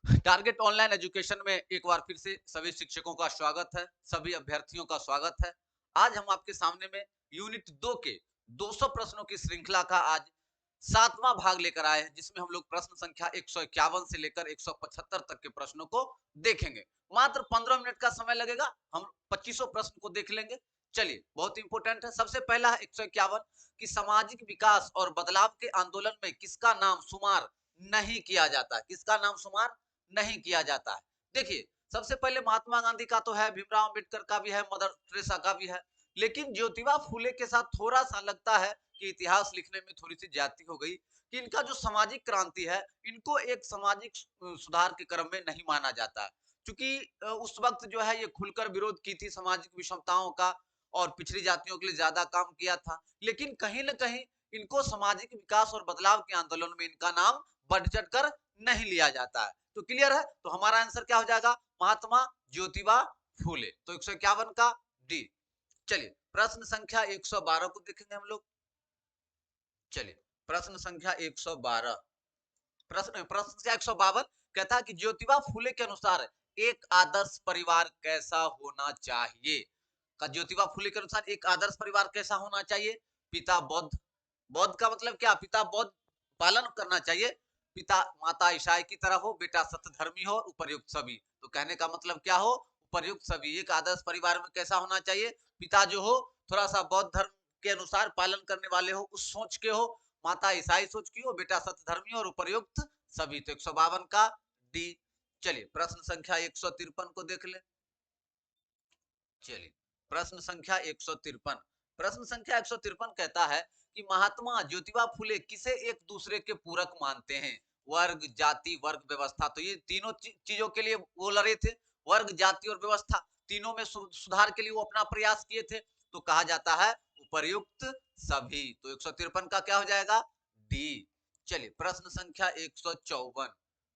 Target online education में एक बार फिर से सभी शिक्षकों का स्वागत है, सभी अभ्यर्थियों का स्वागत है। आज हम आपके सामने में यूनिट 2 के 200 प्रश्नों की श्रृंखला का आज 7वां भाग लेकर आए हैं, जिसमें हम लोग प्रश्न संख्या 151 से लेकर 175 तक के प्रश्नों को देखेंगे। मात्र 15 मिनट का समय लगेगा, हम 2500 प्रश्न को देख लेंगे। चलिए, बहुत इंपॉर्टेंट है। सबसे पहला है 151 कि सामाजिक विकास और बदलाव के आंदोलन में किसका नाम शुमार नहीं किया जाता है? किसका नाम शुमार नहीं किया जाता है? देखिए, सबसे पहले महात्मा गांधी का तो है, भीमराव अंबेडकर का भी है, मदर टेरेसा का भी है, लेकिन ज्योतिबा फूले के साथ थोड़ा सा लगता है कि इतिहास लिखने में थोड़ी सी ज्यादती हो गई कि इनका जो सामाजिक क्रांति है, इनको एक सामाजिक सुधार के क्रम में नहीं माना जाता है, क्योंकि उस वक्त जो है ये खुलकर विरोध की थी सामाजिक विषमताओं का और पिछड़ी जातियों के लिए ज्यादा काम किया था, लेकिन कहीं ना कहीं इनको सामाजिक विकास और बदलाव के आंदोलन में इनका नाम बढ़ चढ़ कर नहीं लिया जाता है। तो क्लियर है, तो हमारा आंसर क्या हो जाएगा? महात्मा ज्योतिबा फूले। तो 151 का डी। चलिए, प्रश्न संख्या 112 को देखेंगे हम लोग। चलिए, प्रश्न संख्या 112, प्रश्न प्रश्न संख्या 152 कहता है कि ज्योतिबा फूले के अनुसार एक आदर्श परिवार कैसा होना चाहिए? का ज्योतिबा फूले के अनुसार एक आदर्श परिवार कैसा होना चाहिए? पिता बौद्ध, बौद्ध का मतलब क्या? पिता बौद्ध पालन करना चाहिए, पिता माता ईसाई की तरह हो, बेटा सत्यधर्मी हो, उपर्युक्त सभी। तो कहने का मतलब क्या हो? उपर्युक्त सभी। एक आदर्श परिवार में कैसा होना चाहिए? पिता जो हो थोड़ा सा बौद्ध धर्म के अनुसार पालन करने वाले हो, उस सोच के हो, माता ईसाई सोच की हो, बेटा सत्यधर्मी और उपर्युक्त सभी। तो 152 का डी। चलिए, प्रश्न संख्या 153 को देख ले। चलिए, प्रश्न संख्या 153, प्रश्न संख्या 153 कहता है कि महात्मा ज्योतिबा फूले किसे एक दूसरे के पूरक मानते हैं? वर्ग, जाति, वर्ग, व्यवस्था। तो ये तीनों चीजों के लिए वो लड़े थे, वर्ग, जाति और व्यवस्था, तीनों में सुधार के लिए वो अपना प्रयास किए थे। तो कहा जाता है उपर्युक्त सभी। तो 153 का क्या हो जाएगा? डी। चलिए, प्रश्न संख्या 154,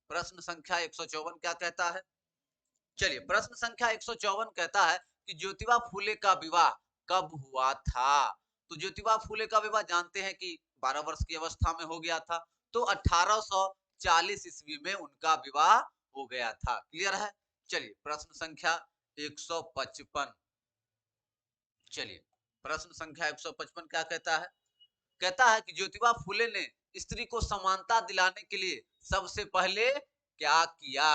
प्रश्न संख्या 154 क्या कहता है? चलिए, प्रश्न संख्या 154 कहता है कि ज्योतिबा फूले का विवाह कब हुआ था? तो ज्योतिबा फूले का विवाह जानते हैं कि 12 वर्ष की अवस्था में हो गया था। तो 1840 ईस्वी में उनका विवाह हो गया था। क्लियर है? चलिए, प्रश्न संख्या 155, चलिए, प्रश्न संख्या 155 क्या कहता है? कहता है कि ज्योतिबा फूले ने स्त्री को समानता दिलाने के लिए सबसे पहले क्या किया?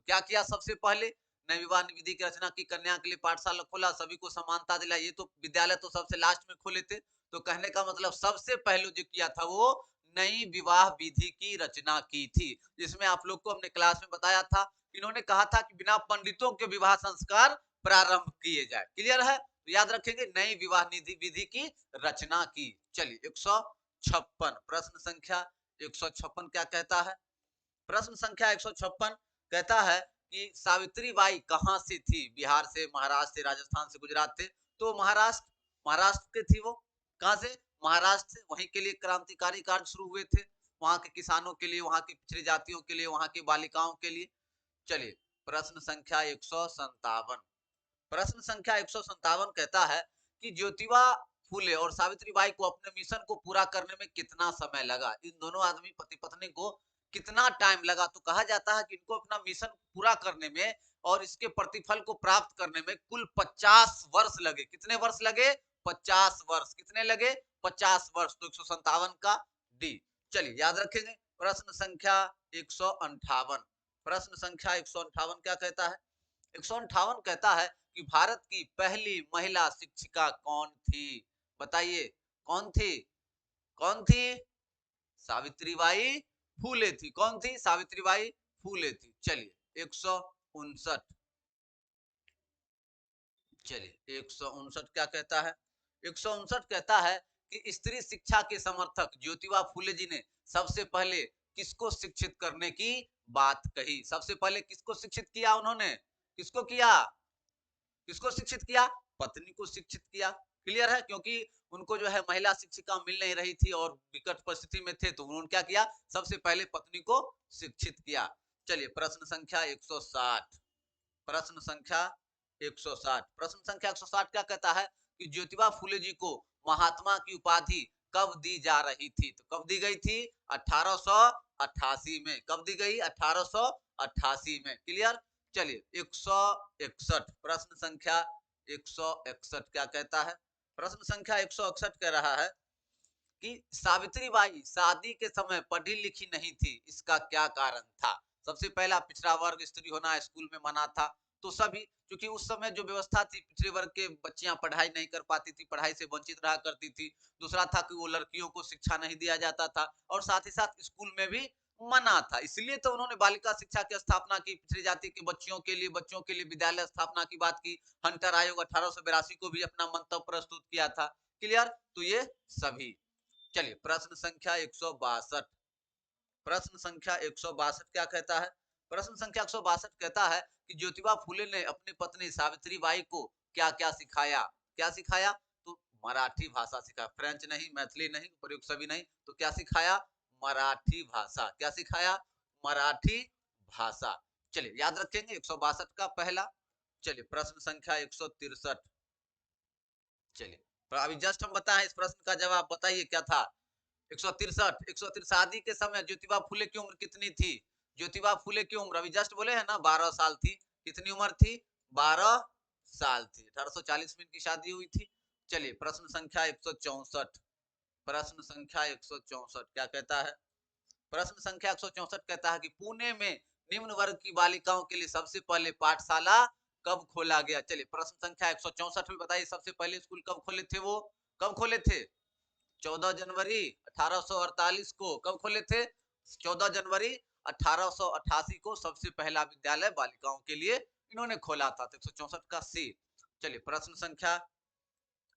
क्या किया सबसे पहले? नए विवाह विधि की रचना की, कन्या के लिए पाठशाला खोला, सभी को समानता दिला। ये तो विद्यालय तो सबसे लास्ट में खोले थे। तो कहने का मतलब सबसे पहले जो किया था वो नई विवाह विधि की रचना की थी, जिसमें आप लोग को हमने क्लास में बताया था। इन्होंने कहा था कि बिना पंडितों के विवाह संस्कार प्रारंभ किए जाए। क्लियर है? तो याद रखेंगे, नई विवाह निधि विधि की रचना की। चलिए, 156, प्रश्न संख्या 156 क्या कहता है? प्रश्न संख्या 156 कहता है कि सावित्री बाई कहां से थी? बिहार से, महाराष्ट्र से, राजस्थान से, गुजरात से। तो महाराष्ट्र, महाराष्ट्र के थी वो। कहां से? महाराष्ट्र से। वहीं के लिए क्रांतिकारी कार्य शुरू हुए थे, वहां के किसानों के लिए, वहां की पिछड़ी जातियों के लिए, वहां की बालिकाओं के लिए। चलिए, प्रश्न संख्या 157, प्रश्न संख्या 157 कहता है कि ज्योतिबा फूले और सावित्री बाई को अपने मिशन को पूरा करने में कितना समय लगा? इन दोनों आदमी पति पत्नी को कितना टाइम लगा? तो कहा जाता है कि इनको अपना मिशन पूरा करने में और इसके प्रतिफल को प्राप्त करने में कुल 50 वर्ष लगे। कितने वर्ष लगे? 50 वर्ष। कितने लगे? 50 वर्ष। तो 157 का डी। चलिए, याद रखेंगे। प्रश्न संख्या 158, प्रश्न संख्या 158 क्या कहता है? 158 कहता है कि भारत की पहली महिला शिक्षिका कौन थी? बताइए, कौन थी? कौन थी? सावित्रीबाई फूले थी। कौन थी? सावित्रीबाई फूले थी। चलिए, 159, चलिए 159 क्या कहता है? 159 कहता है कि स्त्री शिक्षा के समर्थक ज्योतिबा फूले जी ने सबसे पहले किसको शिक्षित करने की बात कही? सबसे पहले किसको शिक्षित किया उन्होंने? किसको किया? किसको शिक्षित किया? पत्नी को शिक्षित किया। क्लियर है? क्योंकि उनको जो है महिला शिक्षिका मिल नहीं रही थी और विकट परिस्थिति में थे, तो उन्होंने क्या किया? सबसे पहले पत्नी को शिक्षित किया। चलिए, प्रश्न संख्या 160, प्रश्न संख्या 160, प्रश्न संख्या 160 क्या कहता है कि ज्योतिबा फूले जी को महात्मा की उपाधि कब दी जा रही थी? तो कब दी गई थी? 1888 में। कब दी गई? 1888 में। क्लियर? चलिए 161 प्रश्न संख्या 161 क्या कहता है? प्रश्न संख्या 161 कह रहा है कि सावित्रीबाई शादी के समय पढ़ी लिखी नहीं थी, इसका क्या कारण था? सबसे पहला, पिछड़ा वर्ग स्त्री होना स्कूल में मना था, तो सभी, क्योंकि उस समय जो व्यवस्था थी, पिछड़े वर्ग के बच्चियां पढ़ाई नहीं कर पाती थी, पढ़ाई से वंचित रहा करती थी। दूसरा था कि वो लड़कियों को शिक्षा नहीं दिया जाता था, और साथ ही साथ स्कूल में भी मना था। इसलिए तो उन्होंने बालिका शिक्षा की स्थापना की, पिछड़ी जाति के बच्चों के लिए विद्यालय स्थापना की बात की। हंटर आयोग 1882 को भी अपना मंतव्य प्रस्तुत किया था। क्लियर? तो ये सभी। चलिए प्रश्न संख्या 162, प्रश्न संख्या 162 क्या कहता है? प्रश्न संख्या 162 कहता है कि ज्योतिबा फुले ने अपनी पत्नी सावित्रीबाई को क्या क्या सिखाया? क्या सिखाया? तो मराठी भाषा सिखाया, फ्रेंच नहीं, मैथिली नहीं, प्रयुक्त सभी नहीं, तो क्या सिखाया? मराठी भाषा। क्या सिखाया? मराठी भाषा। चलिए याद रखेंगे 162 का पहला। चलिए प्रश्न संख्या 163, चलिए अभी जस्ट हम बताएं इस प्रश्न का जवाब, बताइए क्या था? 163 शादी के समय ज्योतिबा फुले की उम्र कितनी थी? ज्योतिबा फुले की उम्र अभी जस्ट बोले हैं ना 12 साल थी। कितनी उम्र थी? 12 साल थी। 1840 में इनकी शादी हुई थी। चलिए प्रश्न संख्या 164, प्रश्न संख्या 164 क्या कहता है? प्रश्न संख्या 164 कहता है कि पुणे में निम्न वर्ग की बालिकाओं के लिए सबसे पहले पाठशाला कब खोला गया? चलिए प्रश्न संख्या 164 में बताइए सबसे पहले स्कूल कब खोले थे? वो कब खोले थे? 14 जनवरी 1848 को। कब खोले थे? 14 जनवरी 1888 को सबसे पहला विद्यालय बालिकाओं के लिए इन्होंने खोला था। तो 164 का सी। चलिए प्रश्न संख्या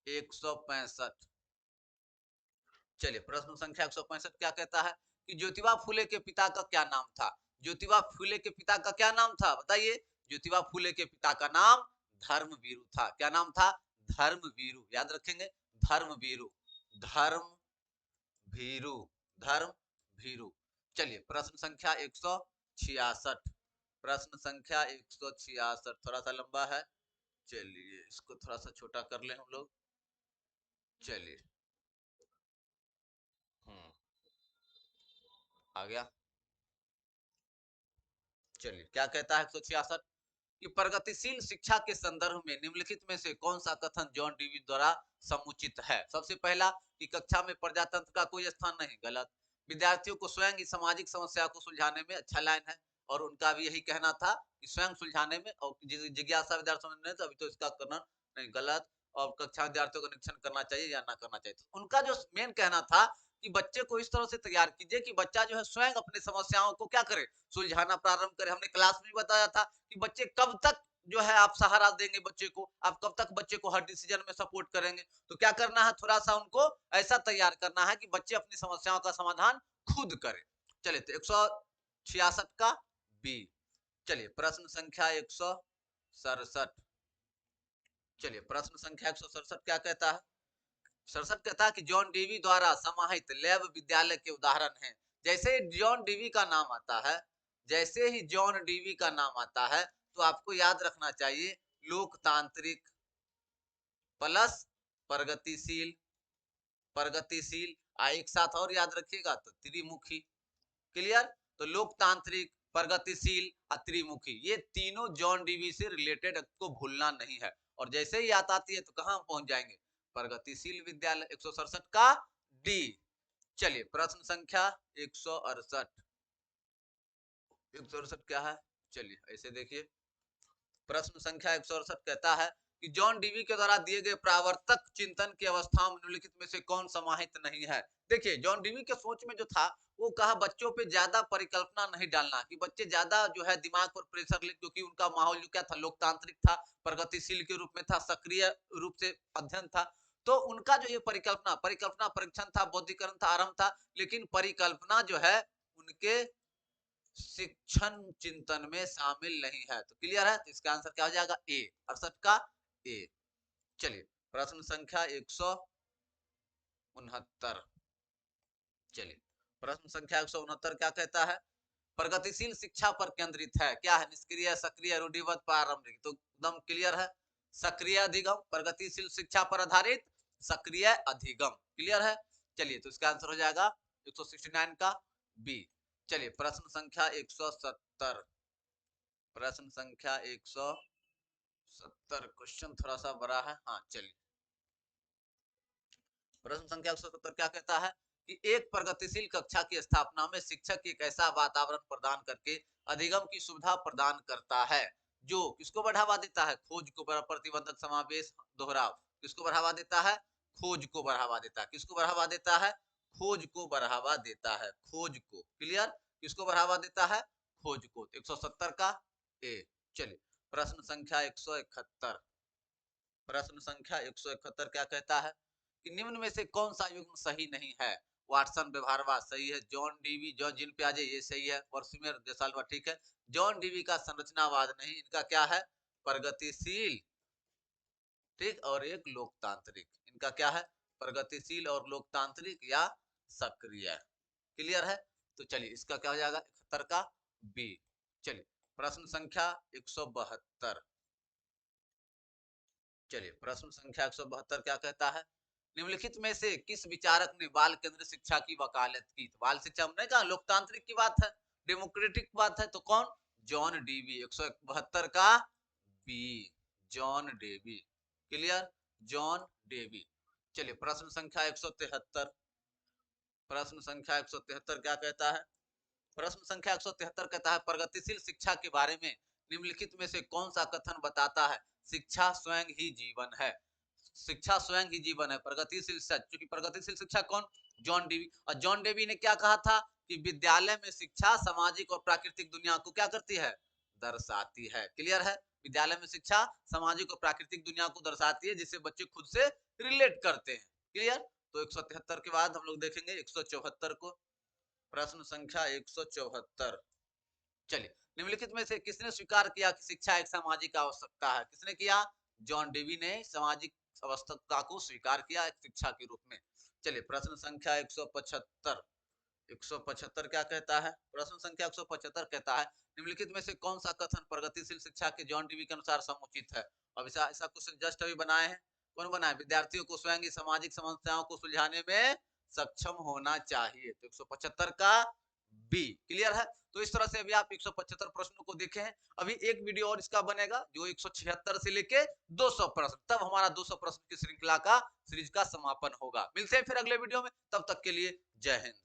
165, चलिए प्रश्न संख्या 165 क्या कहता है कि ज्योतिबा फुले के पिता का क्या नाम था? ज्योतिबा फुले के पिता का क्या नाम था? बताइए। ज्योतिबा फुले के पिता का नाम धर्मवीरू था। क्या नाम था? धर्मवीरू। याद रखेंगे, धर्मवीरू, धर्म भीरू, धर्म भीरू। चलिए प्रश्न संख्या 166, प्रश्न संख्या 166 थोड़ा सा लंबा है, चलिए इसको थोड़ा सा छोटा कर ले हम लोग। चलिए आ गया। चलिए क्या कहता है 166 कि प्रगतिशील शिक्षा के संदर्भ में निम्नलिखित में से कौन सा कथन जॉन डीवी द्वारा समुचित है? सबसे पहला कि कक्षा में प्रजातंत्र का कोई स्थान नहीं। गलत। विद्यार्थियों को स्वयं ही सामाजिक समस्या को सुलझाने में, अच्छा लाइन है, और उनका भी यही कहना था कि स्वयं सुलझाने में, और जिज्ञासा विद्यार्थियों ने तो अभी तो इसका करना नहीं। गलत। और कक्षा विद्यार्थियों का निरीक्षण करना चाहिए या ना करना चाहिए। तो उनका जो मेन कहना था कि बच्चे को इस तरह से तैयार कीजिए कि बच्चा जो है स्वयं अपनी समस्याओं को क्या करे, सुलझाना प्रारंभ करे। हमने क्लास में बताया था कि बच्चे कब तक जो है आप सहारा देंगे बच्चे को, आप कब तक बच्चे को हर डिसीजन में सपोर्ट करेंगे? तो क्या करना है, थोड़ा सा उनको ऐसा तैयार करना है कि बच्चे अपनी समस्याओं का समाधान खुद करें। चलिए तो 166 का बी। चलिए प्रश्न संख्या 167, चलिए प्रश्न संख्या 167 क्या कहता है? 67 कहता है कि जॉन डीवी द्वारा समाहित लैब विद्यालय के उदाहरण हैं। जैसे जॉन डीवी का नाम आता है, जैसे ही जॉन डीवी का नाम आता है, तो आपको याद रखना चाहिए लोकतांत्रिक प्लस प्रगतिशील, प्रगतिशील एक साथ और याद रखिएगा तो त्रिमुखी। क्लियर? तो लोकतांत्रिक, प्रगतिशील और त्रिमुखी, ये तीनों जॉन डीवी से रिलेटेड, को भूलना नहीं है। और जैसे ही याद आती है तो कहां पहुंच जाएंगे? प्रगतिशील विद्यालय। 167 का डी। चलिए प्रश्न संख्या 168, 168 क्या है? चलिए ऐसे देखिए, प्रश्न संख्या 168 कहता है कि जॉन डीवी के द्वारा दिए गए प्रावर्तक चिंतन की अवस्था में निम्नलिखित में से कौन समाहित नहीं है? देखिए जॉन डीवी के सोच में जो था, वो कहा बच्चों पे ज्यादा परिकल्पना नहीं डालना, कि बच्चे ज्यादा जो है दिमाग पर प्रेशर ले, क्योंकि उनका माहौल जो क्या था, लोकतांत्रिक था, प्रगतिशील के रूप में था, सक्रिय रूप से अध्ययन था। तो उनका जो ये परिकल्पना, परिकल्पना परीक्षण था, बौद्धिकरण था, आरंभ था, लेकिन परिकल्पना जो है उनके शिक्षण चिंतन में शामिल नहीं है। तो क्लियर है? तो इसका आंसर क्या हो जाएगा? ए, 68 का ए। चलिए प्रश्न संख्या 169, चलिए प्रश्न संख्या 169 क्या कहता है? प्रगतिशील शिक्षा पर केंद्रित है। क्या है? निष्क्रिय, सक्रिय, रूढ़िबद्ध, प्रारंभिक। तो एकदम क्लियर है, सक्रिय अधिगम। प्रगतिशील शिक्षा पर आधारित सक्रिय अधिगम। क्लियर है? चलिए तो इसका आंसर हो जाएगा 169 का बी। चलिए प्रश्न संख्या 170, प्रश्न संख्या 170, क्वेश्चन थोड़ा सा बड़ा है। हाँ चलिए, प्रश्न संख्या 170 क्या कहता है कि एक प्रगतिशील कक्षा की स्थापना में शिक्षक एक ऐसा वातावरण प्रदान करके अधिगम की सुविधा प्रदान करता है जो किसको बढ़ावा देता है, खोज को, प्रतिबंधक समावेश, दोहराव, किसको बढ़ावा देता है, खोज को बढ़ावा देता है, किसको बढ़ावा देता है, खोज को बढ़ावा देता है, खोज को, क्लियर, किसको बढ़ावा देता है, खोज को। 170 का ए। चलिए प्रश्न संख्या 171, प्रश्न संख्या 171 क्या कहता है कि निम्न में से कौन सा युग्म सही नहीं है, वाटसन व्यवहारवाद सही है, जॉन डीवी, जॉन जिन पियाजे ये सही है, वर्सिमियर देसाल्वा ठीक है, जॉन डीवी का संरचनावाद नहीं, इनका क्या है, प्रगतिशील, ठीक, और एक लोकतांत्रिक, इनका क्या है, प्रगतिशील और लोकतांत्रिक या सक्रिय, क्लियर है। तो चलिए इसका क्या हो जाएगा 71 का बी। चलिए प्रश्न संख्या 172, चलिए प्रश्न संख्या 172 क्या कहता है, निम्नलिखित में से किस विचारक ने बाल केंद्रित शिक्षा की वकालत की, तो बाल शिक्षा हमने कहा लोकतांत्रिक की बात है, डेमोक्रेटिक बात है, तो कौन, जॉन डीवी, 172 का B, John Dewey, clear, John Dewey. चलिए प्रश्न संख्या 173, प्रश्न संख्या 173 क्या कहता है, प्रश्न संख्या 173 कहता है प्रगतिशील शिक्षा के बारे में निम्नलिखित में से कौन सा कथन बताता है, शिक्षा स्वयं ही जीवन है, शिक्षा स्वयं ही जीवन है, प्रगतिशील शिक्षा, क्योंकि प्रगतिशील शिक्षा कौन, जॉन डेवी, और जॉन डेवी ने क्या कहा था कि विद्यालय में शिक्षा सामाजिक और प्राकृतिक दुनिया को क्या करती है, दर्शाती है, क्लियर है, विद्यालय में शिक्षा सामाजिक और प्राकृतिक दुनिया को दर्शाती है जिससे बच्चे खुद से रिलेट करते हैं, क्लियर। तो 173 के बाद हम लोग देखेंगे 174 को, प्रश्न संख्या 174, चलिए निम्नलिखित में से किसने स्वीकार किया कि शिक्षा एक सामाजिक आवश्यकता है, किसने किया, जॉन डेवी ने सामाजिक आवश्यकता को स्वीकार किया एक शिक्षा के रूप में। चलिए प्रश्न संख्या 175, 175 क्या कहता है, प्रश्न संख्या 175 कहता है निम्नलिखित में से कौन सा कथन प्रगतिशील शिक्षा के जॉन डीवी के अनुसार समुचित है। अब ऐसा क्वेश्चन जस्ट अभी बनाए हैं, कौन बनाए, विद्यार्थियों को स्वयं ही सामाजिक समस्याओं को सुलझाने में सक्षम होना चाहिए, तो 175 का बी, क्लियर है। तो इस तरह से अभी आप 175 प्रश्नों को देखे हैं, अभी एक वीडियो और इसका बनेगा जो 176 से लेके 200 प्रश्न, तब हमारा 200 प्रश्न की श्रृंखला का सीरीज का समापन होगा। मिलते हैं फिर अगले वीडियो में, तब तक के लिए जय हिंद।